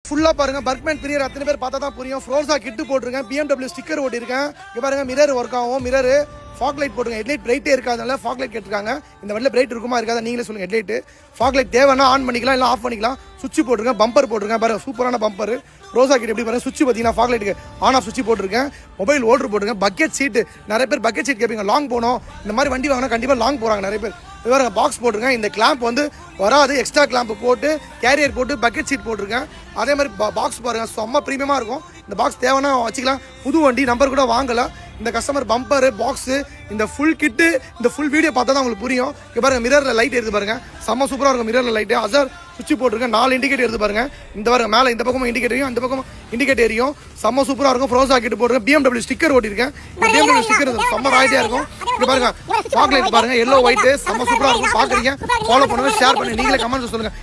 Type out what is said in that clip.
ஃபுல்லா பாருங்க பர்க்மேன் பிரியர் அத்தனை பேர் பார்த்தா தான் புரியும். ஃப்ரோசா கிட்டு போட்டிருக்கேன், BMW ஸ்டிக்கர் ஓட்டிருக்கேன். இங்க பாருங்க மிரர் ஒர்க் ஆகும், மிரர் ஃபாக் லைட் போட்டுருங்க. ஹெட்லைட் பிரைட்டே இருக்காதனால ஃபாக் லைட் கேட்டிருக்காங்க. இந்த வண்டியில் பிரைட் இருக்குமா இருக்காதா நீங்களே சொல்லுங்க. ஹெட்லைட் ஃபாக் லைட் தேவைன்னா ஆன் பண்ணிக்கலாம், இல்லை ஆஃப் பண்ணிக்கலாம். சுவிட்ச் போட்டிருக்கேன், பம்பர் போட்டிருக்கேன் பாருங்க, சூப்பரான பம்பர். ரோசா கிட்ட எப்படி பாருங்க, சுவிட்ச் பார்த்தீங்கன்னா ஃபாக் லைட்டுக்கு ஆன் ஆஃப் சுவிட்ச் போட்டிருக்கேன். மொபைல் ஓல்டர் போட்டிருக்கேன். பக்கெட் சீட்டு நிறைய பேர் பக்கெட் சீட் கேட்பீங்க, லாங் போகணும். இந்த மாதிரி வண்டி வாங்கினா கண்டிப்பாக லாங் போகிறாங்க நிறைய பேர். பாருங்க பாக்ஸ் போட்டிருக்கேன். இந்த கிளாம்ப் வந்து வராது, எக்ஸ்ட்ரா கிளாம்ப் போட்டு கேரியர் போட்டு பக்கெட் சீட் போட்டிருக்கேன். அதே மாதிரி பாக்ஸ் பாருங்க செம்ம ப்ரீமியமாக இருக்கும். இந்த பாக்ஸ் தேவைன்னா வச்சுக்கலாம். புது வண்டி நம்பர் கூட வாங்கலாம். இந்த கஸ்டமர் பம்பர் பாக்ஸு இந்த ஃபுல் கிட்டு இந்த ஃபுல் வீடியோ பார்த்தா தான் உங்களுக்கு புரியும். இங்கே பாருங்க மிரரில் லைட் எடுத்து பாருங்க, செம்ம சூப்பராக இருக்கும். மிரரில் லைட்டு அசர் சுவிட்ச் போட்டிருக்கேன். 4 இண்டிகேட்டர் எடுத்து பாருங்க. இந்த பாருங்க மேலே இந்த பக்கமும் இண்டிகேட்டர் எரியும், அந்த பக்கமும் இண்டிகேட்டர் எரியும். செம்ம சூப்பராக இருக்கும். ஃப்ரோசா கிட்டு போட்டிருக்கேன். BMW ஸ்டிக்கர் ஓட்டிருக்கேன். BMW ஸ்டிக்கர் செம்ம ராய்டியாக இருக்கும். இங்கே பாருங்க ஃபாக் லைட் பாருங்க, எல்லோ ஒயிட்டு செம்ம சூப்பராக இருக்கும். பார்க்குறீங்க, ஃபாலோ பண்ணுங்க, ஷேர் பண்ணுங்க, நீங்களே கமெண்ட்ஸ் சொல்லுங்க.